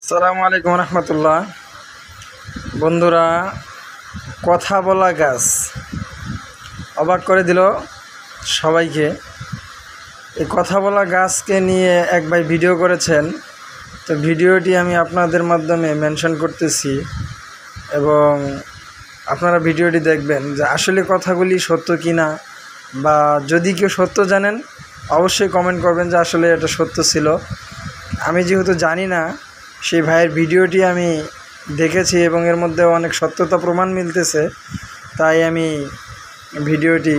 আসসালামু আলাইকুম রহমতুল্লাহ। বন্ধুরা, কথা বলা গাছ অবাক করে দিল সবাইকে। এই কথা বলা গাছকে নিয়ে এক ভাই ভিডিও করেছেন, তো ভিডিওটি আমি আপনাদের মাধ্যমে মেনশন করতেছি এবং আপনারা ভিডিওটি দেখবেন যে আসলে কথাগুলি সত্য কি না, বা যদি কেউ সত্য জানেন অবশ্যই কমেন্ট করবেন যে আসলে এটা সত্য ছিল। আমি যেহেতু জানি না, সেই ভাইয়ের ভিডিওটি আমি দেখেছি এবং এর মধ্যে অনেক সত্যতা প্রমাণ মিলতেছে, তাই আমি ভিডিওটি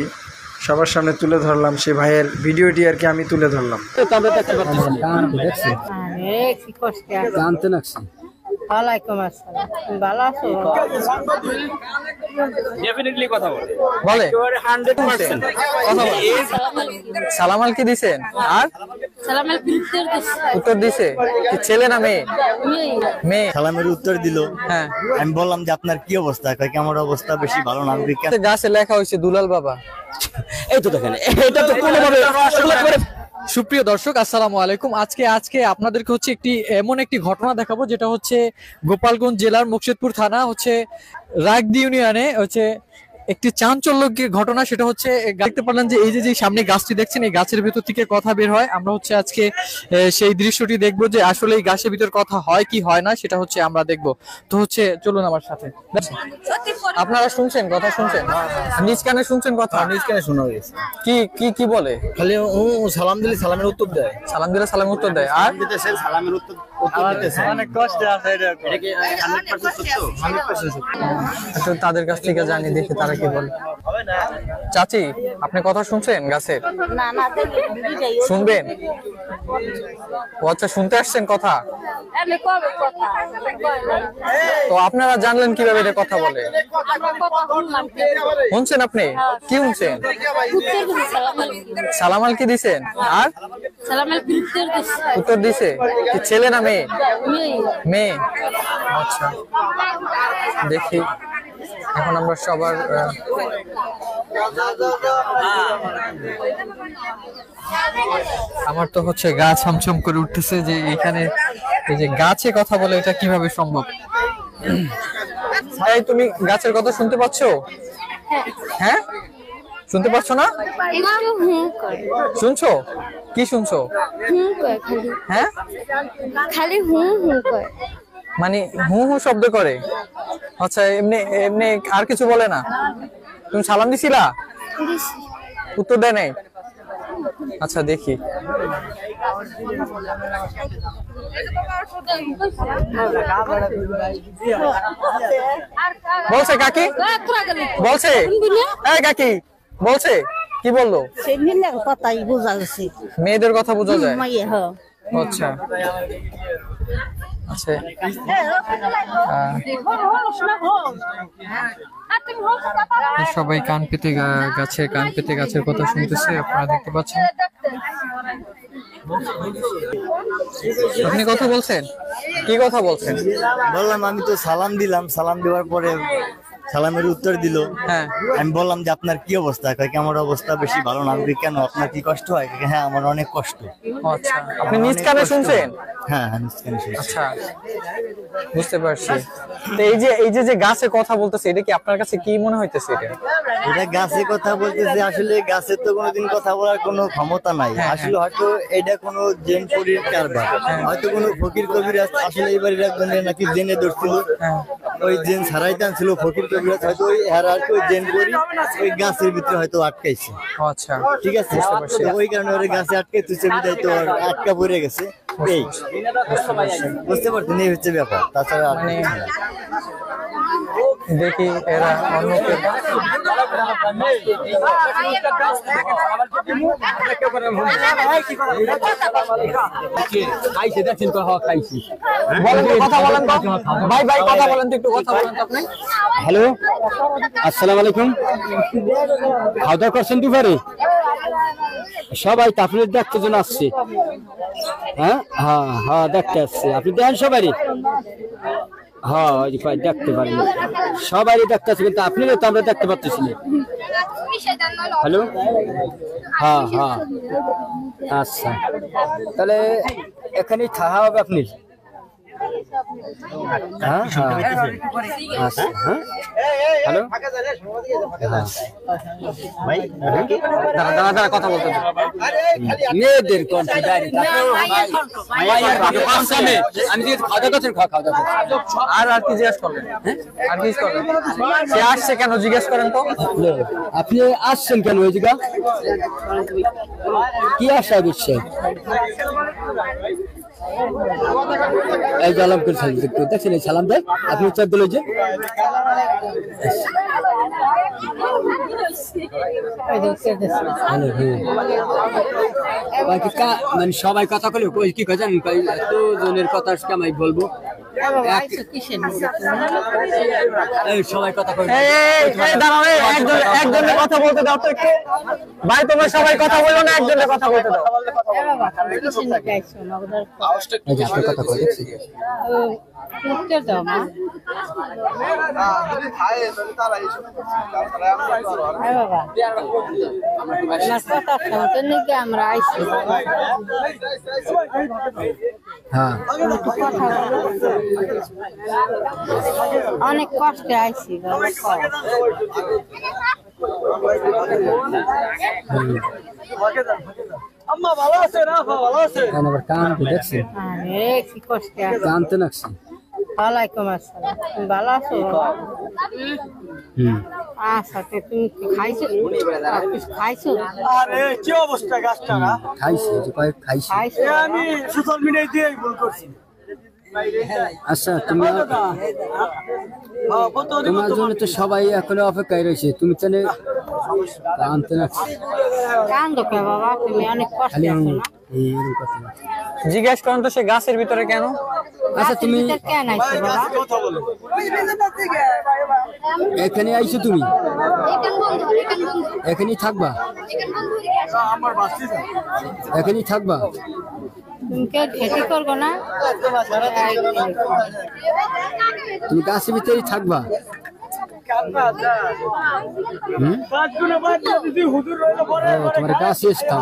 সবার সামনে তুলে ধরলাম। সেই ভাইয়ের ভিডিওটি আর কি আমি তুলে ধরলাম। ওয়ালাইকুম আসসালাম, ভালো আছো? ডেফিনেটলি কথা বলে বলে 100% কথা বলে। সালাম আল কি দিছেন আর সালামের উত্তর উত্তর দিছে কি ছেলে না মেয়ে? মেয়ে। সালামের উত্তর দিল। হ্যাঁ, আমি বললাম যে আপনার কি অবস্থা, কয় কি আমার অবস্থা বেশি ভালো না। আমি কেন? গাছে লেখা হয়েছে দুলাল বাবা। এই তো দেখেন, এটা তো কোনোভাবে সুপ্রিয় দর্শক, আসসালামু আলাইকুম। আজকে আপনাদেরকে হচ্ছে এমন একটি ঘটনা দেখাবো, যেটা হচ্ছে গোপালগঞ্জ জেলার মুকশেদপুর থানা হচ্ছে রাগদি ইউনিয়নে হচ্ছে একটি চাঞ্চল্যকর ঘটনা। সেটা হচ্ছে দেখতে পারলেন যে এই যে সামনে গাছটি দেখছেন, এই গাছের ভিতর থেকে কথা বের হয়। আমরা হচ্ছে আজকে সেই দৃশ্যটি দেখবো যে আসলে এই গাছের ভিতর কথা হয় কি হয় না, সেটা হচ্ছে আমরা দেখবো। তো হচ্ছে চলুন আমার সাথে। আপনারা শুনছেন কথা, শুনছেন নিজ কানে শুনছেন কথা? নিজ কানে শোনা হয়েছে। কি কি কি বলে? খালি সালাম দিলে সালামের উত্তর দেয়, সালাম দিলে সালামের উত্তর দেয়। আর সালামের উত্তর দিতেছে। অনেক কষ্ট আছে। এটা কি 100% সত্য? 100% সত্য। একটু তাদের কাছ থেকে জানি, দেখি তারা কি বলে। চাচি, আপনি কথা শুনছেন গাছের? না না, শুনবেন? ও আচ্ছা, শুনতে আসছেন কথা। আমি কবে কথা তো আপনারা জানলেন কিভাবে এটা কথা বলে? আমার কথা শুনলাম, শুনছেন আপনি? কি শুনছেন? উত্তর দিছে সালামের সালাম আল কি দিছেন আর সালামের উত্তর দিছে উত্তর দিছে কি ছেলে না মেয়ে? মেয়ে। মেয়ে। আচ্ছা, দেখি এখন আমরা সবার আমার তো হচ্ছে গা ছমছম করে উঠতেছে যে এখানে এই যে গাছে কথা বলে, এটা কিভাবে সম্ভব? এই তুমি গাছের কথা শুনতে পাচ্ছ? হ্যাঁ, শুনতে পাচ্ছ না? একটু হুঁ করে, শুনছো? কি শুনছো? হুঁ করে খালি, হ্যাঁ, খালি হুঁ হুঁ করে। মানে হু হু শব্দ করে। আচ্ছা, এমনি এমনি আর কিছু বলে না? তুমি সালাম দিছিলা? উত্তর দেয় নাই? আচ্ছা, দেখি। বলছে কাকি, বলছে এই কাকি বলছে, কি বললো? সে মিলে কথাই বোঝা যাচ্ছে, মেয়েদের কথা বোঝা যায়। মাইয়ে হ আচ্ছা আচ্ছা, সবাই কান পেতে গাছের কথা শুনতেছে, আপনারা দেখতে পাচ্ছেন। আপনি কথা বলছেন? কি কথা বলছেন? বললাম আমি তো সালাম দিলাম, সালাম দেওয়ার পরে সালামের উত্তর দিল। হ্যাঁ, আমি বললাম যে আপনার কি অবস্থা, কয় কি আমার অবস্থা বেশি ভালো না। আমি কেন, আপনার কি কষ্ট হয়? কয় কি হ্যাঁ আমার অনেক কষ্ট। আচ্ছা, আপনি নিজ কানে শুনছেন? হ্যাঁ হ্যাঁ, নিজ কানে শুনছি। আচ্ছা, বুঝতে পারছি। তো এই যে গাছে কথা বলতেছে, এটা কি আপনার কাছে কি মনে হইতেছে? এটা গাছে কথা বলতেছে, আসলে গাছের তো কোনোদিন কথা বলার কোনো ক্ষমতা নাই। আসলে হয়তো এটা কোনো জেন পরীর কারবার, হয়তো কোনো ফকির কবিরাজ আসলে এবারে একজনের নাকি জেনে ধরছিল, ওই জেন ছাড়াই টানছিল ফকির কবিরাজ, হয়তো ওই হের আর কি ওই জেন পরি ওই গাছের ভিতরে হয়তো আটকাইছে। আচ্ছা, ঠিক আছে, ওই কারণে ওই গাছে আটকে তুই বিদায় তো আটকা পড়ে গেছে। এই বুঝতে পারছেন, এই হচ্ছে ব্যাপার। তাছাড়া মানে দেখি এরা অন্যকে কথা বলেন তো ভাই, কথা বলেন তো, একটু কথা বলেন তো আপনি। হ্যালো, আসসালামু আলাইকুম। খাওয়া দাওয়া করছেন দুপুরে? সবাই তাফসীর দেখতে জন্য আসছে। হ্যাঁ হ্যাঁ হ্যাঁ, দেখতে আসছে। আপনি দেখেন সবাই? হ্যাঁ, দেখতে পারেন, সবাই দেখতে আসছে, কিন্তু আপনি তো আমরা দেখতে পাচ্ছি না। হ্যালো, হ্যাঁ হ্যাঁ, আচ্ছা, তাহলে এখানেই থাকা হবে আপনি? হ্যাঁ হ্যাঁ আচ্ছা হ্যাঁ হ্যালো দাঁড়া দাঁড়া কথা বলতে মেয়েদের কণ্ঠে ডাইরেক্ট আমি যে খাওয়া দাওয়া আর কি জিজ্ঞেস করবেন? আর কি করবেন? সে আসছে কেন জিজ্ঞেস করেন তো। আপনি আসছেন কেন ওই জায়গা কি আশা করছেন এই জালাম করছেন দেখছেন এই সালাম দেয় আপনি উচ্চার দিল যে মানে সবাই কথা বলে কি কথা এত জনের কথা আমি বলবো সবাই কথা একজনের কথা বলতে দাও তো একটু। ভাই তোমরা সবাই কথা বলো না, একজনের কথা বলতে দাও। কথা বলছি আমরা আইসি হ্যাঁ অনেক কষ্টে আইসি দেখছেন কি কষ্টে জানতে নাকছি ওয়ালাইকুম আসসালাম ভালো আছো আচ্ছা তুমি খাইছো খাইছো কি অবস্থা গাছটা না খাইছি যে কয়েক খাইছি খাইছো আমি সোশ্যাল মিডিয়ায় দিয়ে ভুল করছি আচ্ছা তুমি তোমার জন্য তো সবাই এখনো অপেক্ষায় রয়েছে তুমি জানে জানতে নাকছি কান্দো কে বাবা তুমি অনেক কষ্টে আছো না এরকম কথা না। জিজ্ঞেস করেন তো সে গাছের ভিতরে কেন? আচ্ছা তুমি কেন আইছো বাবা কথা বলো এখানে আইছো তুমি এখানেই থাকবা আমার বাসি এখানেই থাকবা তুমি কে খেতে করবো না তুমি গাছের ভিতরেই থাকবা হুম ও, তোমার গাছই স্থান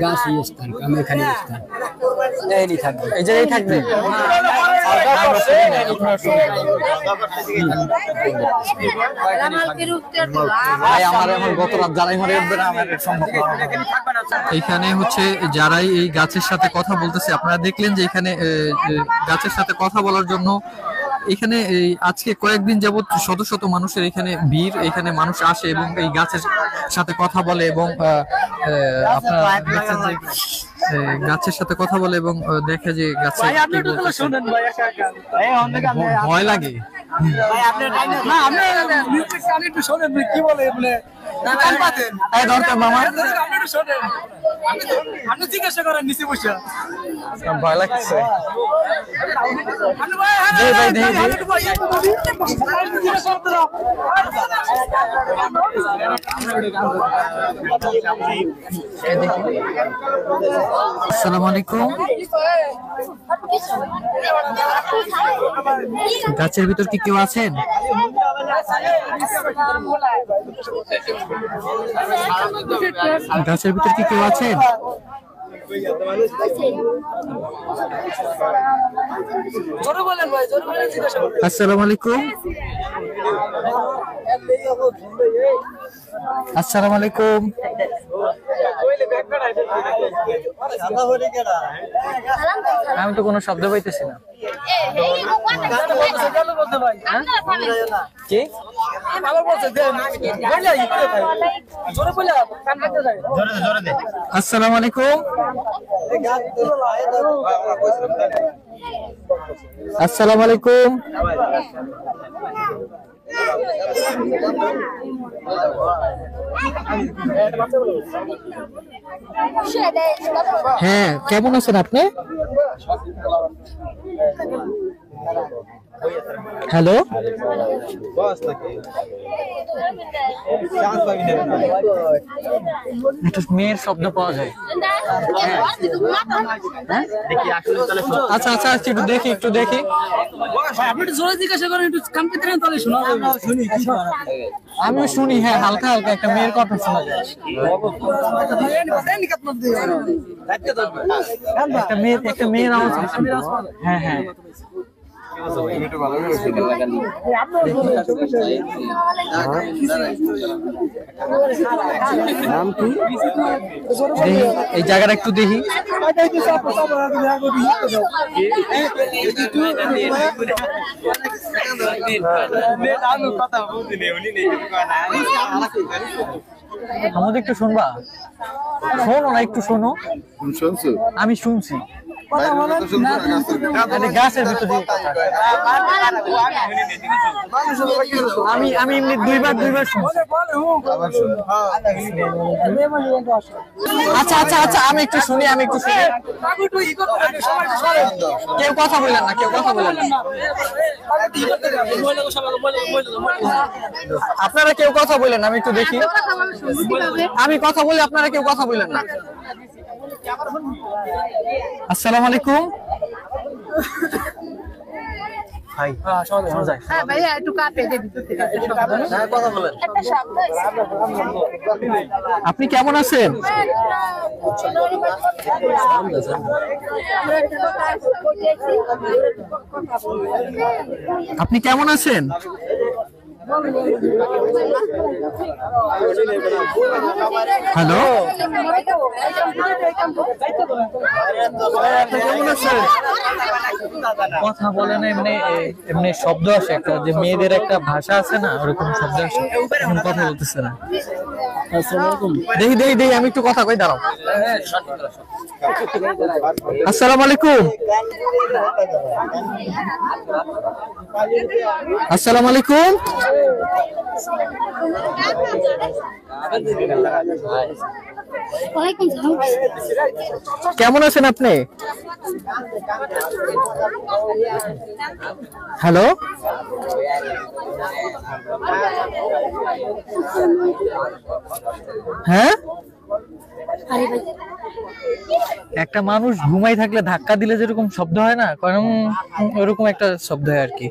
গাছই স্থান আমি এখানে স্থান এই থাকবে এই জায়গায় থাকবে। ভাই আমার এখন গত রাত যারাই মারে উঠবে না আমার সম্ভব না। এখানে হচ্ছে যারাই এই গাছের সাথে কথা বলতেছে, আপনারা দেখলেন যে এখানে গাছের সাথে কথা বলার জন্য এখানে আজকে কয়েকদিন যাবত শত শত মানুষের এখানে ভিড়, এখানে মানুষ আসে এবং এই গাছের সাথে কথা বলে এবং আপনারা দেখছেন যে গাছের সাথে কথা বলে এবং দেখে যে গাছে কি বলতেছে। ভয় লাগে। ভয় লাগছে। আসসালামু আলাইকুম। গাছের ভিতর কি কেউ আছেন? গাছের ভিতর কি কেউ আছেন? আসসালামু আলাইকুম। আসসালামু আলাইকুম। আমি তো কোনো শব্দ পাইতেছি না। কি? আসসালামু আলাইকুম। আসসালামু আলাইকুম। হ্যাঁ, কেমন আছেন আপনি? হ্যালো, একটু মেয়ের শব্দ পাওয়া যায়। আচ্ছা আচ্ছা আচ্ছা, একটু দেখি একটু দেখি। আমি শুনি, হ্যাঁ হালকা হালকা একটা মেয়ের কথা শোনা যায়। একটা মেয়ের আওয়াজ। হ্যাঁ হ্যাঁ, নাম কি? এই জায়গাটা একটু দেখি। আমাদের একটু শুনবা, শোনো না একটু শোনো। আমি শুনছি গাছের ভিতরে। আমি এমনি দুইবার শুনছি। আচ্ছা আচ্ছা আচ্ছা, আমি একটু শুনি। কেউ কথা বললেন না, আপনারা কেউ কথা বললেন না, আমি একটু দেখি। আমি কথা বলি, আপনারা কেউ কথা বললেন না। আসসালামু আলাইকুম। আপনি কেমন আছেন? আপনি কেমন আছেন? হ্যালো, কথা বলে না, এমনি এমনি শব্দ আসে একটা, যে মেয়েদের একটা ভাষা আছে না, ওরকম শব্দ আসে, এখন কথা বলতেছে না। দেখি আমি একটু কথা কই, দাঁড়াও। আসসালামু আলাইকুম। আসসালামু আলাইকুম। কেমন আছেন আপনি? হ্যালো, হ্যাঁ, একটা মানুষ ঘুমাই থাকলে ধাক্কা দিলে যেরকম শব্দ হয় না, কারণ ওরকম একটা শব্দ হয় আর কি।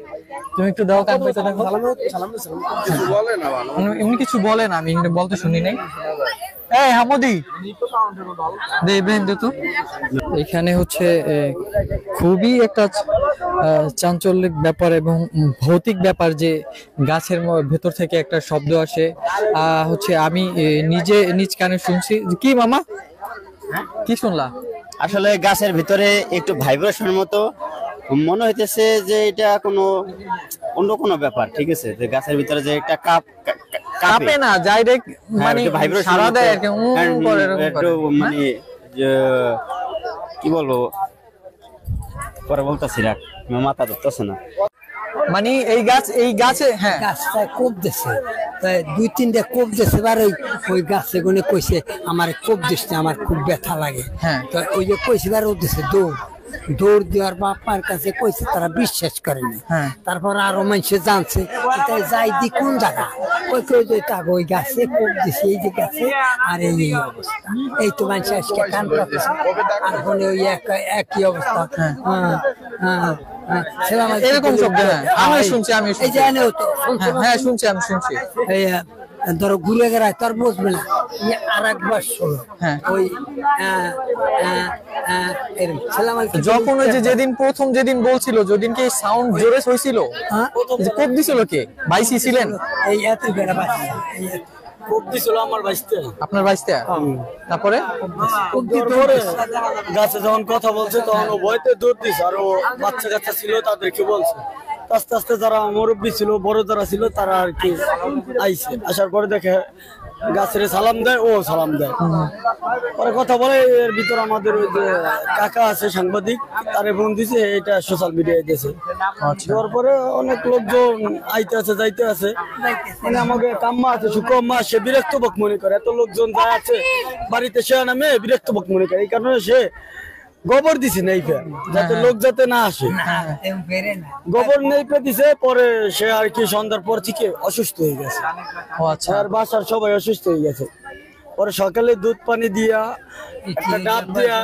তুমি একটু দাও, কান পেতে দেখো। এমনি কিছু বলে না, আমি বলতে শুনি নাই। এই হামদি দেবেন তো। এখানে হচ্ছে খুবই একটা চাঞ্চল্যিক ব্যাপার এবং ভৌতিক ব্যাপার, যে গাছের ভেতর থেকে একটা শব্দ আসে। হচ্ছে আমি নিজে নিজ কানে শুনছি। কি মামা, কি শুনলা? আসলে গাছের ভিতরে একটু ভাইব্রেশন মতো মনে হইতেছে যে এটা অন্য কোনো ব্যাপার, ঠিক আছে? যে গাছের ভিতরে যে একটা কাঁপে না, ডাইরেক্ট মানে সারা দেয় আর কি, একটু মানে কি বলবো, পরে বলতেছি, রাখ মাথা ধরতেছে না। মানে এই গাছে হ্যাঁ গাছটা কোপ দিছে, তাই 2-3টা কোপ দিছে। এবার ওই গাছে গুনে কইছে আমার কোপ দিচ্ছে, আমার খুব ব্যথা লাগে। হ্যাঁ, তো ওই যে কইছে বার ও দিছে দৌড় দেওয়ার বাপার কাছে কইছে, তারা বিশ্বাস করেনি। হ্যাঁ, তারপর আরো মানুষে জানছে, এটাই যাই দি কোন জায়গা, ওই গাছে কোপ দিছে, এই যে গাছে। আর এই অবস্থা, এই তো মানুষ আজকে কান পাচ্ছে, আর বলে ওই একই অবস্থা। এরকম শব্দ। আমি শুনছি এই যে এনেও তো হ্যাঁ শুনছি, আমি শুনছি। এই ধরো ঘুরে গেড়ায় তার বুঝবে না, আর একবার শোনো। হ্যাঁ, ওই যখন ওই যে যেদিন বলছিল, যেদিন কি সাউন্ড জোরে হয়েছিল, কোপ দিছিল কে? বাইসি ছিলেন? এই এত বেড়া বাচ্চা কোপ দিছিল আমার বাইসতে। আপনার বাইসতে? তারপরে গাছে যখন কথা বলছে তখন ও ভয়তে দৌড় দিছে, আর ও বাচ্চা কাচ্চা ছিল তাদেরকে বলছে। আস্তে আস্তে যারা মুরব্বী ছিল, বড় যারা ছিল, তারা আর কি আইছে। আসার পরে দেখে গাছের সালাম দেয়, ও সালাম দেয়, পরে কথা বলে। এর ভিতর আমাদের ওই যে কাকা আছে সাংবাদিক, তারে ফোন দিছে, এটা সোশ্যাল মিডিয়ায় দিয়েছে। দেওয়ার পরে অনেক লোকজন আইতে আছে যাইতে আছে, মানে আমাকে কাম্মা আছে সুকম্মা, সে বিরক্ত বক মনে করে। এত লোকজন যা আছে বাড়িতে, সে নামে বিরক্ত বক মনে করে। এই কারণে সে গোবর দিছি নেইপে যাতে লোক যাতে না আসে, গোবর নেইপে দিছে। পরে সে আর কি সন্ধ্যার পর থেকে অসুস্থ হয়ে গেছে, ও আচ্ছা আর বাসার সবাই অসুস্থ হয়ে গেছে। পরে সকালে দুধ পানি দিয়া একটা ডাব দিয়া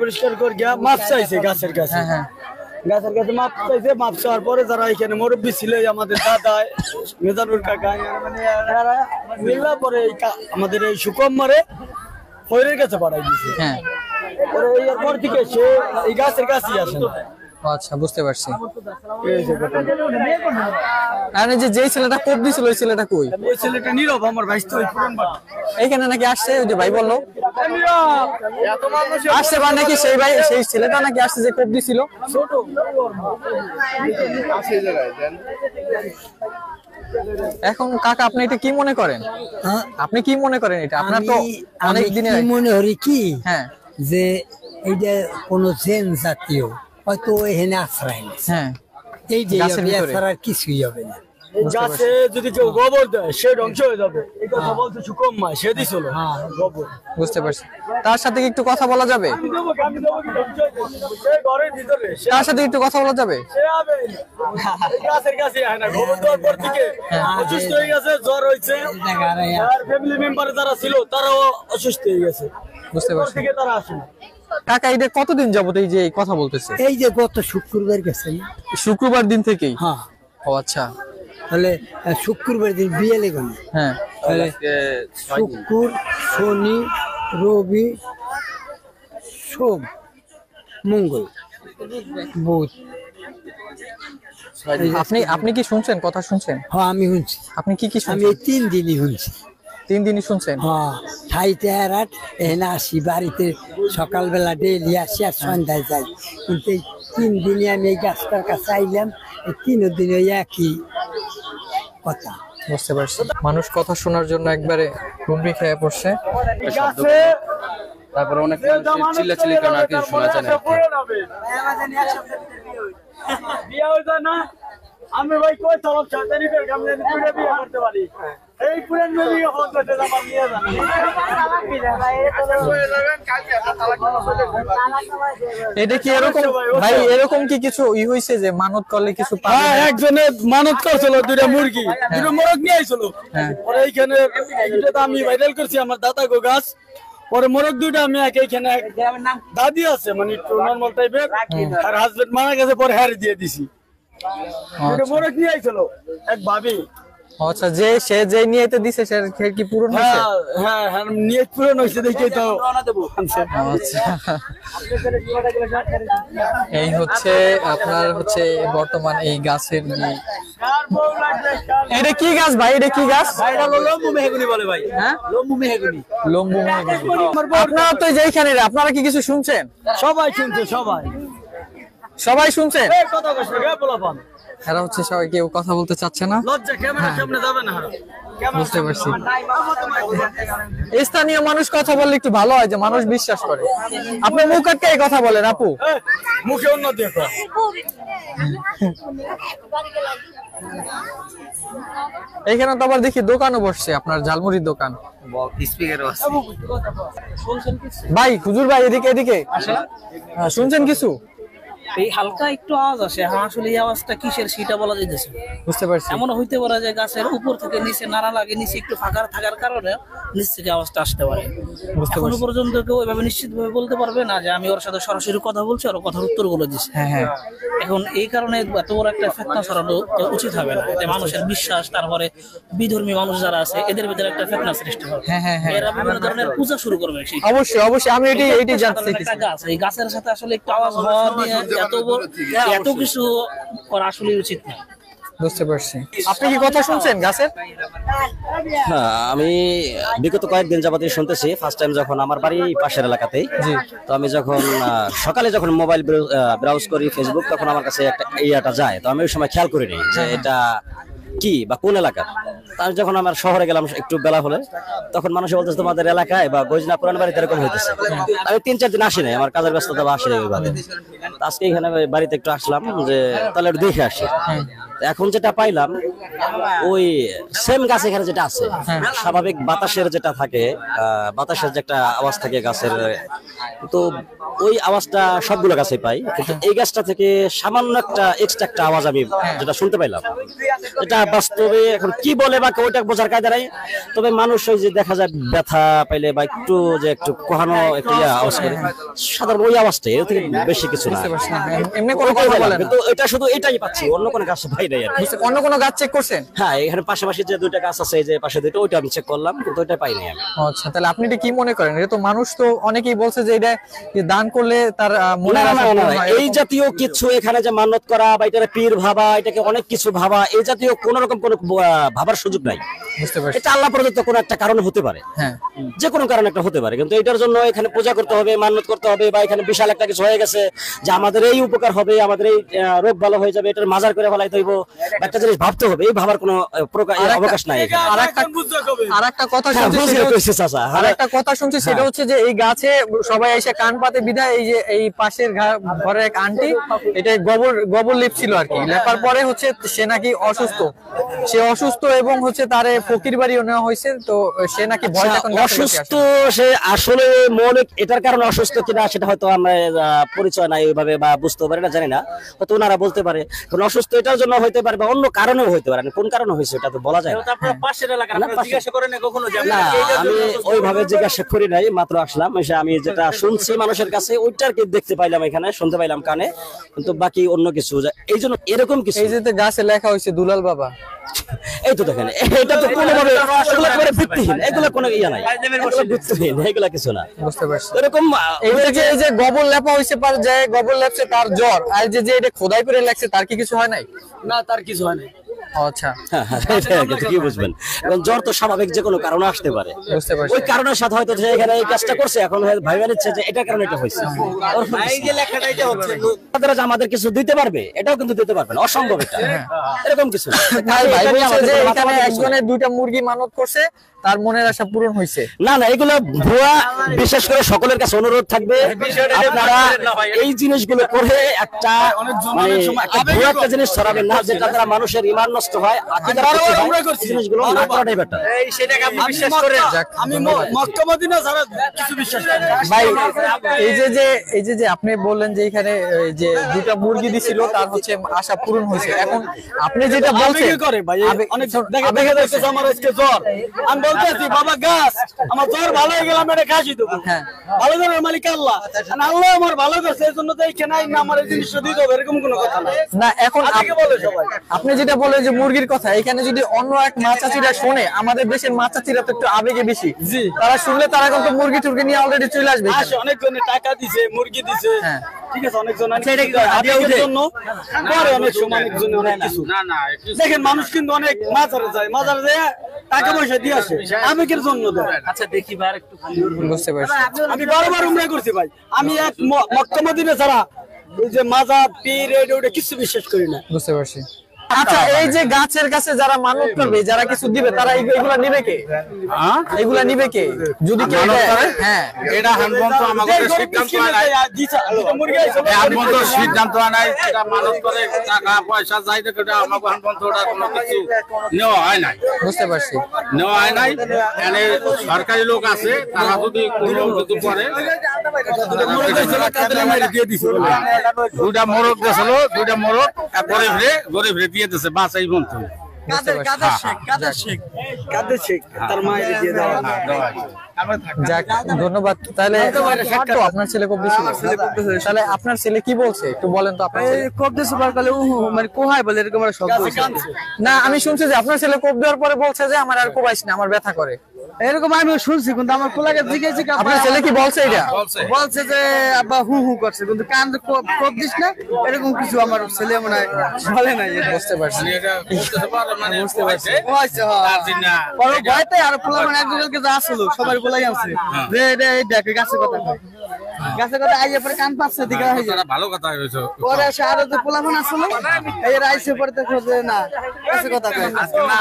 পরিষ্কার করে গিয়া মাপ চাইছে গাছের কাছে, গাছের কাছে মাপ চাইছে। মাপ চাওয়ার পরে যারা এখানে মুরব্বী ছিল, আমাদের দাদা মেজানুর কাকা এরা মিললা পরে আমাদের এই সুকম মারে ফয়রের কাছে পাঠাই দিছে। হ্যাঁ পরে এরপর থেকে সে এই গাছের কাছেই আসে না। ও আচ্ছা বুঝতে পারছি। আর এই যে ছেলেটা কোপ দিছিল ওই ছেলেটা কই? ওই ছেলেটা নীরব, আমার ভাই তো পুরান বাড়ি। এইখানে নাকি আসছে, ওই যে ভাই বললো আসছে বা নাকি সেই ভাই সেই ছেলেটা নাকি আসছে যে কোপ দিছিল। এখন কাকা আপনি এটা কি মনে করেন? আপনি কি মনে করেন এটা? আপনার তো অনেক দিনের মনে হরি কি হ্যাঁ যে এইটা কোন জেন জাতীয় হয়তো এখানে আশ্রয় নেই, হ্যাঁ এই যে গাছের ভিতরে। আর কিছুই হবে না। গাছে যদি কেউ গোবর দেয় সে ধ্বংস হয়ে যাবে, এই কথা বলছে সুকম মা, সে দিছিল গোবর। বুঝতে পারছি। তার সাথে কি একটু কথা বলা যাবে? আমি দেবো কি ধ্বংস হয়ে যাবে? সে ঘরের ভিতরে, তার সাথে একটু কথা বলা যাবে? সে হবে এই গাছের কাছে আয় না। গোবর দেওয়ার পর থেকে অসুস্থ হয়ে গেছে, জ্বর হয়েছে, আর ফ্যামিলি মেম্বার যারা ছিল তারাও অসুস্থ হয়ে গেছে, বুঝতে পারছি। থেকে তারা আসে না। কাকা এটা কতদিন যাবত এই যে এই কথা বলতেছে? এই যে গত শুক্রবার গেছে না? শুক্রবার দিন থেকেই? হ্যাঁ, ও আচ্ছা। তাহলে শুক্রবার দিন বিয়ে লেগে না, হ্যাঁ তাহলে শুক্র শনি রবি সোম মঙ্গল বুধ। আপনি কি শুনছেন, কথা শুনছেন? হ্যাঁ আমি শুনছি, আপনি কি কি আমি শুনছেন? এই 3 দিনই শুনছি। 3 দিনই শুনছেন? হ্যাঁ, ঠাইতে হারাট এখানে আসি, বাড়িতে সকালবেলা ডেইলি আসি আর সন্ধ্যায় যাই, কিন্তু এই 3 দিনই আমি এই গাছটার কাছে আইলাম, এই 3 দিনে একই কথা। বুঝতে পারছি। মানুষ কথা শোনার জন্য একবারে হুমড়ি খেয়ে পড়ছে। গাছে তারপরে অনেক চিল্লাচিল্লি কারণ আর কিছু শোনা যায় না। বিয়ে হয়ে যায় না, আমি ভাই কই তরফ শয়তানি করে আমি যদি দুইটা বিয়ে করতে পারি, এই পুরান নবী হল করতে আমার নিয়ে যান। এটা কি এরকম ভাই, এরকম কি কিছু হইছে যে মানত করলে কিছু পাবে? হ্যাঁ, একজনে মানত করছিল 2টা মুরগি, 2টা মোরগ নিয়ে আইছিল। পরে এইখানে এটা তো আমি ভাইরাল করছি, আমার দাদা গো গাছ। পরে মোরগ 2টা আমি এইখানে দাদি আছে মানে একটু নরমাল টাইপের, আর হাজবেন্ড মারা গেছে, পরে হারি দিয়ে দিছি। 2টা মোরগ নিয়ে আইছিল এক ভাবি। আচ্ছা, যে নিয়েতে দিছে সে কি পূরণ হয়েছে? হ্যাঁ হ্যাঁ, নিয়ত পূরণ হয়েছে দেখেই তো। আচ্ছা, এই হচ্ছে আপনার হচ্ছে বর্তমান এই গাছের এটা কি গাছ ভাই? এটা কি গাছ? লম্বু মেহগুনি বলে ভাই। হ্যাঁ, লম্বু মেহগুনি। লম্বু মেহগনি। আপনারা তো যেখানে, আপনারা কি কিছু শুনছেন? সবাই শুনছে, সবাই শুনছেন? এই কথা কইছে গে পোলাপান। এরা হচ্ছে সবাই কেউ কথা বলতে চাচ্ছে না। লজ্জা, ক্যামেরার সামনে যাবে না। বুঝতে পারছি। স্থানীয় মানুষ কথা বললে একটু ভালো হয়, যে মানুষ বিশ্বাস করে। আপনি মুখ আটকে কথা বলেন আপু। মুখে অন্য দেখো। এখানে তো আবার দেখি দোকানও বসছে, আপনার ঝালমুড়ির দোকান। ভাই হুজুর ভাই, এদিকে এদিকে শুনছেন কিছু? এই হালকা একটু আওয়াজ আসে, আসলে এই আওয়াজটা কিসের সেটা বলা যাইতেছে। বুঝতে পারছি। এমন হইতে পারে যে গাছের উপর থেকে নিচে নাড়া লাগে, নিচে একটু ফাঁকা থাকার কারণে নিচ থেকে আওয়াজটা আসতে পারে। এখনো পর্যন্ত কেউ এভাবে নিশ্চিতভাবে বলতে পারবে না যে আমি ওর সাথে সরাসরি কথা বলছি আর কথার উত্তর গুলো দিচ্ছি। এখন এই কারণে এত বড় একটা ফেতনা ছড়ানো উচিত হবে না। এতে মানুষের বিশ্বাস, তারপরে বিধর্মী মানুষ যারা আছে এদের ভিতরে একটা ফেতনা সৃষ্টি হবে। এরা বিভিন্ন ধরনের পূজা শুরু করবে। অবশ্যই আমি এটাই জানতে চাইছি। গাছ, এই গাছের সাথে আসলে একটু আওয়াজ হওয়া নিয়ে এত কিছু করা আসলে উচিত না। বুঝতে পারছি। আপনি কি কথা শুনছেন গাছের? আমি বিগত কয়েকদিন যাবতীয় শুনতেছি। ফার্স্ট টাইম যখন আমার বাড়ি পাশের এলাকাতেই, তো আমি যখন সকালে যখন মোবাইল ব্রাউজ করি ফেসবুক, তখন আমার কাছে একটা ইয়াটা যায়। তো আমি ওই সময় খেয়াল করিনি যে এটা কি বা কোন এলাকা। তার যখন আমার শহরে গেলাম একটু বেলা হলে, তখন মানুষ বলতেছে তোমাদের এলাকায় বা গজনা পুরান বাড়িতে এরকম হইতেছে। আমি 3-4 দিন আসি নাই, আমার কাজের ব্যস্ততা বা আসি নাই ওইভাবে। আজকে এখানে বাড়িতে একটু আসলাম যে তাহলে একটু দেখে আসি। এখন যেটা পাইলাম ওই সেম গাছ এখানে যেটা আছে, স্বাভাবিক বাতাসের যেটা থাকে, বাতাসের যে একটা আওয়াজ থাকে গাছের, তো ওই আওয়াজটা সবগুলো গাছে পাই, কিন্তু এই গাছটা থেকে সামান্য একটা এক্সট্রা একটা আওয়াজ আমি যেটা শুনতে পাইলাম, এটা বাস্তবে এখন কি বলে বা ওইটা বোঝার কায়দা নাই। তবে মানুষ ওই যে দেখা যায় ব্যথা পাইলে বা একটু যে একটু কোহানো একটু আওয়াজ করে, সাধারণ ওই আওয়াজটাই, এর থেকে বেশি কিছু না। এমনি কোনো কথা বলেন না? কিন্তু এটা শুধু এটাই পাচ্ছি, অন্য কোনো গাছ পাই নাই আর কি। অন্য কোনো গাছ চেক করছেন? হ্যাঁ, এখানে পাশাপাশি যে 2টা গাছ আছে, এই যে পাশে 2টা, ওইটা আমি চেক করলাম, কিন্তু ওইটা পাই নাই আমি। আচ্ছা, তাহলে আপনি এটা কি মনে করেন? এটা তো মানুষ তো অনেকেই বলছে যে এটা দান করলে তার মনের আশা পূরণ হয়। এই জাতীয় কিছু এখানে যে মান্যত করা বা এটা পীর ভাবা, এটাকে অনেক কিছু ভাবা, এই জাতীয় কোন রকম কোন ভাবার সুযোগ নাই। বুঝতে পারছি। এটা আল্লাহ প্রদত্ত কোনো একটা কারণ হতে পারে, হ্যাঁ, যে কোনো কারণে একটা হতে পারে, কিন্তু এটার জন্য এখানে পূজা করতে হবে, মান্যত করতে হবে, বা এখানে বিশাল একটা কিছু হয়ে গেছে যে আমাদের এই উপকার হবে, আমাদের এই রোগ ভালো হয়ে যাবে, এটার মাজার করে ফেলাইতে হইব, একটা জিনিস ভাবতে হবে, এই ভাবার কোনো অবকাশ নাই এখানে। আরেকটা কথা শুনছি, সেটা হচ্ছে যে এই গাছে সবাই এসে কান পাতে বিধায় এই যে এই পাশের ঘরের এক আন্টি এটা গোবর লিপছিল আর কি, লেপার পরে হচ্ছে সে নাকি অসুস্থ, সে অসুস্থ এবং হচ্ছে তারে ফকির বাড়িও নেওয়া হয়েছে, তো সে নাকি অসুস্থ, সে আসলে মৌলিক এটার কারণে অসুস্থ কিনা সেটা হয়তো আমরা পরিচয় নাই ওইভাবে বা বুঝতে পারি না, জানি না, হয়তো ওনারা বলতে পারে। কারণ অসুস্থ এটার জন্য হইতে পারে বা অন্য কারণেও হইতে পারে, কোন কারণে হয়েছে এটা তো বলা যায় না। আমি ওইভাবে জিজ্ঞাসা করি নাই, মাত্র আসলাম, এসে আমি যেটা শুনছি মানুষের কাছে ওইটার কি দেখতে পাইলাম, এখানে শুনতে পাইলাম কানে, কিন্তু বাকি অন্য কিছু এই জন্য এরকম কিছু। এই যে গাছে লেখা হয়েছে দুলাল বাবা, এই তো দেখেন, এটা তো কোনোভাবে এগুলো করে ভিত্তিহীন, এগুলো কোনো ইয়া নাই, ভিত্তিহীন, এগুলা কিছু না। বুঝতে পারছি। এরকম এই যে গোবর লেপা হয়েছে, পার যে গোবর লেপছে তার জ্বর, আর যে এটা খোদাই করে লাগছে তার কি কিছু হয় নাই? না, তার কিছু হয় নাই। আচ্ছা, কি বুঝবেন, জ্বর তো স্বাভাবিক যে কোনো কারণে আসতে পারে, বুঝতে পারছি। ওই কারণের সাথে হয়তো এখানে এই কাজটা করছে, এখন ভাইবা নিচ্ছে যে এটার কারণে এটা হয়েছে, এই যে লেখাটা এটা হচ্ছে আমাদের কিছু দিতে পারবে, এটাও কিন্তু দিতে পারবে না, অসম্ভব এটা, এরকম কিছু এখানে একজনের 2টা মুরগি মানত করছে, তার মনের আশা পূরণ হয়েছে। না না, এগুলো ভুয়া। বিশেষ করে সকলের কাছে অনুরোধ থাকবে, আপনারা এই জিনিসগুলো করে একটা ভুয়া একটা জিনিস ছড়াবেন না, যেটা দ্বারা মানুষের ঈমান নষ্ট হয়, জিনিসগুলো না করাটাই বেটার। আমি মক্কা মদিনা ছাড়া কিছু বিশ্বাস করি না ভাই। এই যে আপনি বললেন যে এখানে যে 2টা মুরগি দিছিল, তার হচ্ছে আশা পূরণ হয়েছে, এখন আপনি যেটা বলছেন করে ভাই, অনেক দেখা যাচ্ছে আমার আজকে জ্বর, আমি বলতেছি বাবা গাছ আমার জ্বর ভালো হয়ে গেলাম, এটা খাসি দেবো, ভালো করার মালিক আল্লাহ, আল্লাহ আমার ভালো করছে, এই জন্য তো এইখানে না আমার এই জিনিসটা দিতে হবে, এরকম কোনো কথা না। এখন বলে সবাই, আপনি যেটা বলেন যে মুরগির কথা, এখানে যদি অন্য এক মা চাচিরা শোনে, আমাদের দেশের মা চাচিরা তো একটু আবেগে বেশি, তারা শুনলে তারা কিন্তু মুরগি টুরগি নিয়ে অলরেডি চলে আসবে। অনেকজনে টাকা দিছে, মুরগি দিছে, ঠিক আছে, অনেকজন জন্য পরে অনেক সময় অনেকজন অনেক কিছু। দেখেন মানুষ কিন্তু অনেক মাজারে যায়, মাজারে যায় টাকা পয়সা দিয়ে আসে, আবেগের জন্য দেয়। আচ্ছা দেখি ভাই একটু, বুঝতে পারছি। আমি বারবার উমরা করছি ভাই, আমি এক মক্কা মদিনা ছাড়া ওই যে মাজার পীর এটা কিছু বিশ্বাস করি না। বুঝতে পারছি। আচ্ছা, এই যে গাছের কাছে যারা মানত করবে, যারা কিছু দিবে, তারা এগুলা নিবে কে? এগুলা নিবে কে যদি কেউ দেয়? হ্যাঁ, এটা হানবন্ত আমাদের সিদ্ধান্ত নাই, হানবন্ত সিদ্ধান্ত নাই, এটা মানত করে টাকা পয়সা যাই দেখে এটা আমাকে হানবন্ত ওটা কোনো কিছু নেওয়া হয় নাই। বুঝতে পারছি, নেওয়া হয় নাই। এনে সরকারি লোক আছে, তারা যদি কোনো কিছু করে, 2টা মোরগ গেছিল, 2টা মোরগ গরিব রে দিয়ে দিয়েছে, বাস এই বন্ধু ধন্যবাদ। তাহলে আপনার ছেলে কবি ছিল, তাহলে আপনার ছেলে কি বলছে একটু বলেন তো। আপনার কবদি সুপার কালে মানে কোহায় বলে এরকম শব্দ না, আমি শুনছি যে আপনার ছেলে কোপ দেওয়ার পরে বলছে যে আমার আর কোবাইস না, আমার ব্যথা করে, এরকম আমি শুনছি, কিন্তু আমার কোলাকে জিজ্ঞেস আপনার ছেলে কি বলছে? এটা বলছে যে আব্বা হু হু করছে, কিন্তু কান কোপ দিস না, এরকম কিছু আমার ছেলে মনে হয় বলে নাই। বুঝতে পারছি, বুঝতে পারছি। ভয়তে আর পোলা মানে একজনকে যা আসলো সবাই বলাই আছে যে দেখে গাছের কথা গাছে কথা আইয়ে পরে কান পাচ্ছে দিকে হইছে ভালো কথা হইছে পরে সারা তো পোলাফোন আসলো এই রাইছে পরে দেখো যে না গাছে কথা কয়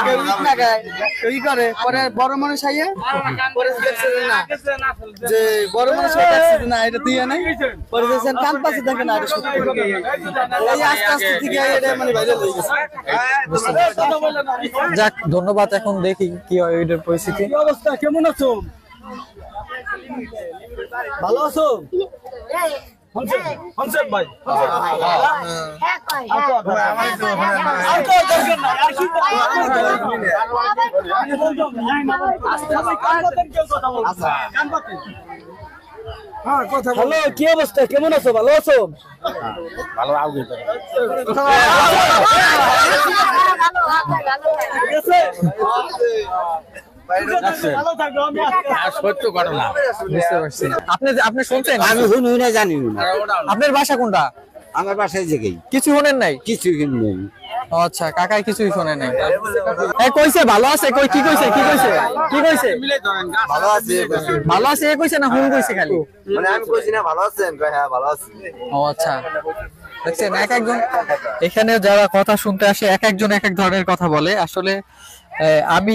কেউ ইট না গায় কেউ ই করে পরে বড় মানুষ আইয়ে পরে দেখছে যে না যে বড় মানুষ দেখছে যে না এটা দিয়ে নাই পরে দেখছেন কান পাচ্ছে দেখেন না এটা সত্যি এই আস্তে আস্তে দিকে এটা মানে ভাইরাল হয়ে গেছে। যাক ধন্যবাদ। এখন দেখি কি হয় এটার পরিস্থিতি। কি অবস্থা, কেমন আছো? ভালো আছো? হনসেন ভাই হ্যালো, কি অবস্থা, কেমন আছো? ভালো আছো? ভালো আগে সত্য ঘটনা বুঝতে পারছি। আপনি শুনছেন? আমি শুনি না, জানি না। আপনার বাসা কোনটা? আমার বাসায় জায়গায় কিছু শোনেন নাই? কিছু নেই। আচ্ছা, কাকাই কিছুই শোনে নাই। কইছে ভালো আছে, কই কি কইছে, কি কইছে, কি কইছে? ভালো আছে ভালো আছে এ কইছে না হুম কইছে খালি? মানে আমি কইছি না ভালো আছেন, কয় হ্যাঁ ভালো আছি। ও আচ্ছা, দেখছেন এক একজন এখানে যারা কথা শুনতে আসে এক একজন এক এক ধরনের কথা বলে। আসলে আমি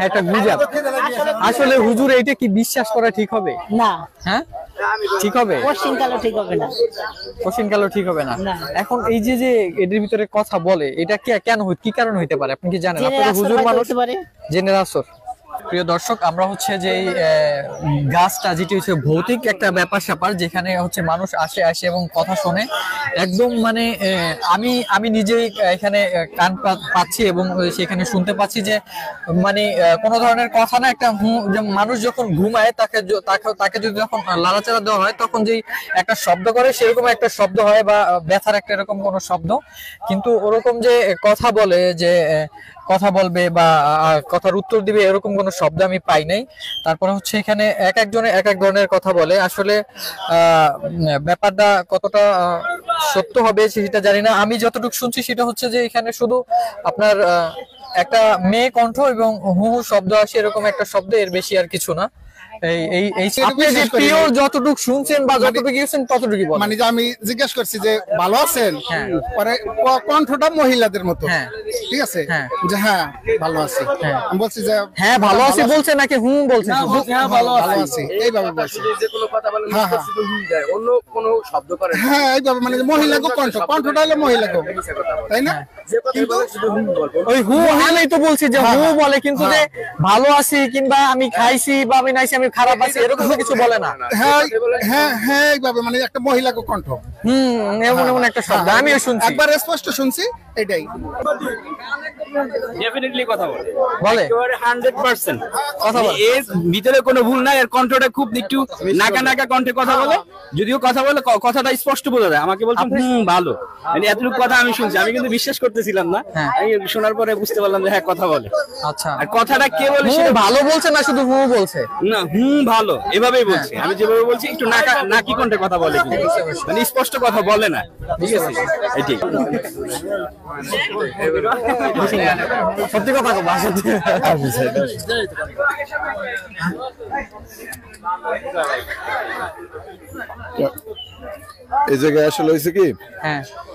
এটা গুজব। আসলে হুজুর এইটা কি বিশ্বাস করা ঠিক হবে? না, হ্যাঁ ঠিক হবে? পশ্চিমকালও ঠিক হবে না। পশ্চিমকালও ঠিক হবে না। এখন এই যে যে এদের ভিতরে কথা বলে, এটা কেন কি কারণ হইতে পারে আপনি কি জানেন? আপনারা হুজুর মানুষ, জেনে আসর। প্রিয় দর্শক, আমরা হচ্ছে যে গাছটা যেটি হচ্ছে ভৌতিক একটা ব্যাপার স্যাপার, যেখানে হচ্ছে মানুষ আসে এবং কথা শোনে একদম মানে আমি নিজেই এখানে কান পাচ্ছি এবং সেখানে শুনতে পাচ্ছি যে মানে কোনো ধরনের কথা না, একটা মানুষ যখন ঘুমায় তাকে যদি যখন লাড়াচাড়া দেওয়া হয় তখন যেই একটা শব্দ করে সেরকম একটা শব্দ হয়, বা ব্যথার একটা এরকম কোনো শব্দ। কিন্তু ওরকম যে কথা বলে যে কথা বলবে বা কথার উত্তর দিবে এরকম কোনো শব্দ আমি পাই নাই। তারপরে হচ্ছে এখানে এক একজনে এক এক ধরনের কথা বলে। আসলে ব্যাপারটা কতটা সত্য হবে সেটা জানি না। আমি যতটুকু শুনছি সেটা হচ্ছে যে এখানে শুধু আপনার একটা মেয়ে কণ্ঠ এবং হু হু শব্দ আসে, এরকম একটা শব্দ, এর বেশি আর কিছু না। আপনি যে পিওর যতটুকু শুনছেন বা যতটুকু গিয়েছেন ততটুকুই বলেন। মানে যে আমি জিজ্ঞেস করছি যে ভালো আছেন, পরে কণ্ঠটা মহিলাদের মতো, ঠিক আছে, যে হ্যাঁ ভালো আছি। আমি বলছি যে হ্যাঁ ভালো আছি বলছে নাকি হুম বলছে? হ্যাঁ ভালো আছি এইভাবে বলছি। যে কোনো কথা বলেন শুধু হুম যায়, অন্য কোনো শব্দ করে না। হ্যাঁ এইভাবে মানে মহিলাকে কণ্ঠটা হলো মহিলাকে, তাই না? যে কথা বলে শুধু হুম বলবো, ওই হু হালেই তো বলছি যে হু বলে, কিন্তু যে ভালো আছি কিংবা আমি খাইছি বা আমি নাইছি আমি খারাপ আছি এরকম কিছু বলে না। হ্যাঁ হ্যাঁ হ্যাঁ এইভাবে মানে একটা মহিলাকে কণ্ঠ, এমন একটা শব্দ আমিও শুনছি, একবার স্পষ্ট শুনছি, এটাই। ডেফিনেটলি কথা বলে, বলে 100% কথা বলে, এর ভিতরে কোনো ভুল নাই। এর কণ্ঠটা খুব একটু নাকা নাকা কণ্ঠে কথা বলে, যদিও কথা বলে কথাটা স্পষ্ট বোঝা যায়। আমাকে বলছেন ভালো, মানে এতটুকু কথা আমি শুনছি, আমি কিন্তু বিশ্বাস করতেছিলাম না। আমি শোনার পরে বুঝতে পারলাম যে হ্যাঁ কথা বলে। আচ্ছা, আর কথাটা কে বলে সেটা ভালো বলছে না শুধু হু বলছে? না, ভালো এভাবেই বলছি, আমি যেভাবে বলছি একটু নাকি কণ্ঠে কথা বলে, মানে স্পষ্ট কথা বলে না, ঠিক আছে? এটাই সত্যি কথা বাসা এই জায়গায় আসলে হয়েছে কি,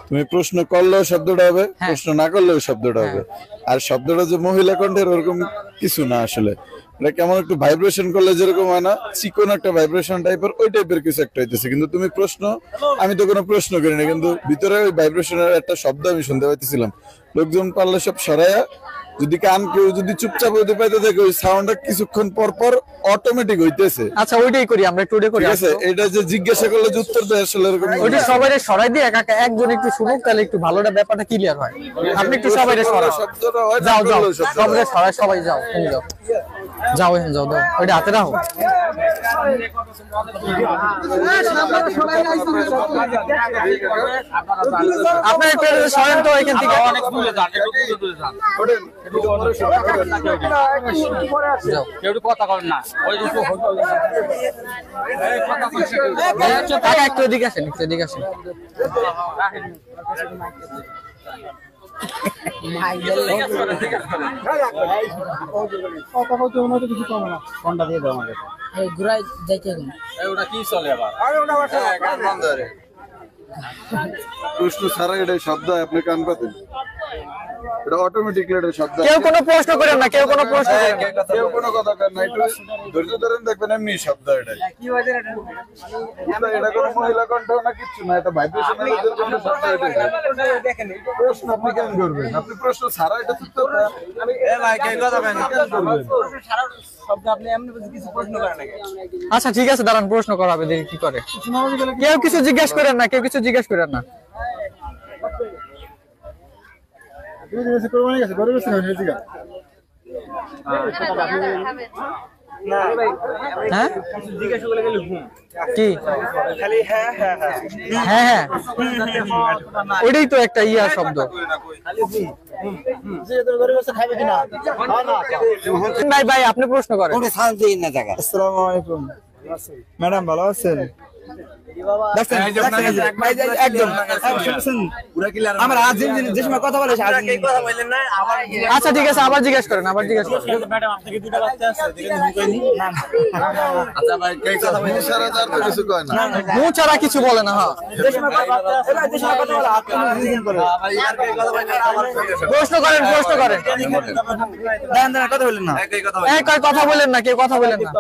তুমি প্রশ্ন করলেও শব্দটা হবে, প্রশ্ন না করলেও শব্দটা হবে। আর শব্দটা যে মহিলা কণ্ঠের ওরকম কিছু না, আসলে এটা কেমন একটু ভাইব্রেশন করলে যেরকম হয় না, চিকন একটা ভাইব্রেশন টাইপের, ওই টাইপের কিছু একটা হইতেছে। কিন্তু তুমি প্রশ্ন, আমি তো কোনো প্রশ্ন করি না, কিন্তু ভিতরে ওই ভাইব্রেশনের একটা শব্দ আমি শুনতে পাইতেছিলাম। লোকজন পারলে সব সরাইয়া, যদি কান কেউ যদি চুপচাপ হইতে পাইতে থাকে, ওই সাউন্ডটা কিছুক্ষণ পর পর অটোমেটিক হইতেছে। আচ্ছা, ওইটাই করি আমরা, একটু করি। ঠিক আছে, এটা যে জিজ্ঞাসা করলে যে উত্তর দেয় আসলে এরকম ওইটা সবাই সরাই দিয়ে একজন একটু শুনুক, তাহলে একটু ভালোটা ব্যাপারটা ক্লিয়ার হয়। আপনি একটু সবাই সরাও, যাও যাও সবাই সরাই, সবাই যাও, তুমি যাও যাও যাও দাও, ওইটা হাতে রাখো। আপনার একটু সরেন তো এখান থেকে, কেউ কথা বলেন না ওই কাকা একটু এদিকে আসেন, একটু এদিকে আসেন। ফোনটা দিয়ে দাও আমাকে। ঘুরাই যাইতে ওটা কি চলে আবার প্রশ্ন ছাড়া এটা শব্দ হয়, আপনি কান পাতেন, এটা অটোমেটিকলি এটা শব্দ হয়। কেউ কোনো প্রশ্ন করেন না, কেউ কোনো প্রশ্ন করেন না। কেউ কোনো কথা করেন না, একটু ধৈর্য ধরেন, দেখবেন এমনি শব্দ এটা। এটা কোনো মহিলা কণ্ঠ না, কিচ্ছু না, এটা ভাইব্রেশনের জন্য শব্দ এটা। প্রশ্ন আপনি কেন করবেন? আপনি প্রশ্ন ছাড়া এটা ঠিক তো না। আচ্ছা ঠিক আছে, দাঁড়ান, প্রশ্ন করাবে, দেখি কি করে। কেউ কিছু জিজ্ঞেস করেন না, কেউ কিছু জিজ্ঞেস করেন না। হ্যাঁ কি হ্যাঁ হ্যাঁ ওইটাই তো একটা ইয়া শব্দ। ভাই ভাই আপনি প্রশ্ন করেন। আসসালামু আলাইকুম ম্যাডাম, ভালো আছেন? আচ্ছা ঠিক আছে, আবার জিজ্ঞেস করেন, আবার জিজ্ঞেস করেন। মুখ ছাড়া কিছু বলে না। হ্যাঁ প্রশ্ন করেন, প্রশ্ন করেন। কথা বলেন না, কেউ কথা বলেন না।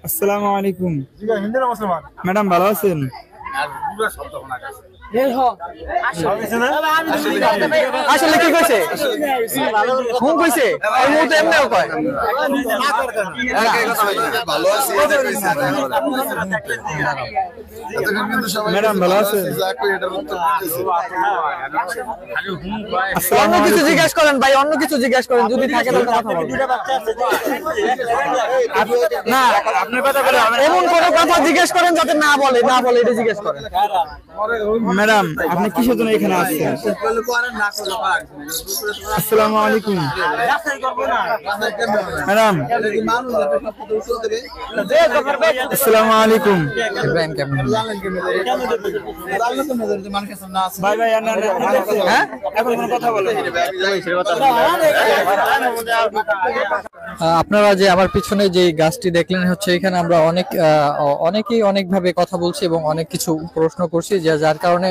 আসসালামু আলাইকুম ম্যাডাম, ভালো আছেন? আসলে কি কইছে? হুম কইছে, ওই মুহূর্তে এমনিও কয়। ম্যাডাম ভালো আছেন? অন্য কিছু জিজ্ঞেস করেন ভাই, অন্য কিছু জিজ্ঞেস করেন, যদি থাকে তাহলে কথা বলেন। না আপনার কথা বলে এমন কোন কথা জিজ্ঞেস করেন যাতে না বলে, না বলে এটা জিজ্ঞেস করেন। ম্যাডাম আপনি কিসের জন্য এখানে আসছেন? আসসালামু আলাইকুম ম্যাডাম। আসসালামু আলাইকুম ইব্রাহিম কেমন? ভাই ভাই হ্যাঁ এখন কোনো কথা বলেন। আপনারা যে আমার পিছনে যে গাছটি দেখলেন হচ্ছে, এখানে আমরা অনেকেই অনেকভাবে কথা বলছি এবং অনেক কিছু প্রশ্ন করছি, যার কারণে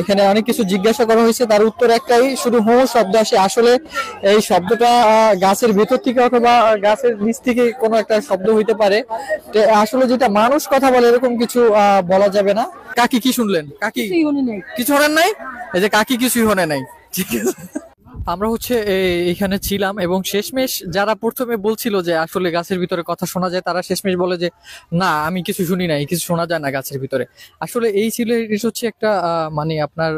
এখানে অনেক কিছু জিজ্ঞাসা করা হয়েছে, তার উত্তর একটাই, শুধু হু শব্দ আসে। আসলে এই শব্দটা গাছের ভেতর থেকে অথবা গাছের নিচ থেকে কোনো একটা শব্দ হইতে পারে। আসলে যেটা মানুষ কথা বলে এরকম কিছু বলা যাবে না। কাকি কি শুনলেন? কাকি কিছু শোনেন নাই? এই যে কাকি কিছুই শোনে নাই। ঠিক আছে, আমরা হচ্ছে এখানে ছিলাম এবং শেষমেশ যারা প্রথমে বলছিল যে আসলে গাছের ভিতরে কথা শোনা যায়, তারা শেষমেশ বলে যে না আমি কিছু শুনি নাই, কিছু শোনা যায় না গাছের ভিতরে। আসলে এই ছিল হচ্ছে একটা মানে আপনার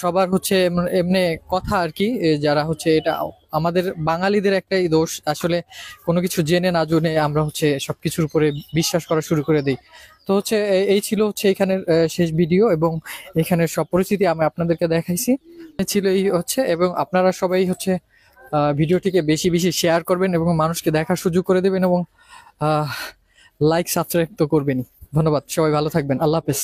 সবার হচ্ছে এমনি কথা আর কি, যারা হচ্ছে এটা আমাদের বাঙালিদের একটাই দোষ, আসলে কোনো কিছু জেনে না জেনে আমরা হচ্ছে সবকিছুর উপরে বিশ্বাস করা শুরু করে দিই। তো হচ্ছে এই ছিল হচ্ছে এখানের শেষ ভিডিও এবং এখানের সব পরিস্থিতি আমি আপনাদেরকে দেখাইছি ছিল এই হচ্ছে। এবং আপনারা সবাই হচ্ছে ভিডিওটিকে বেশি বেশি শেয়ার করবেন এবং মানুষকে দেখার সুযোগ করে দেবেন এবং লাইক সাবস্ক্রাইব তো করবেনই। ধন্যবাদ, সবাই ভালো থাকবেন, আল্লাহ হাফেজ।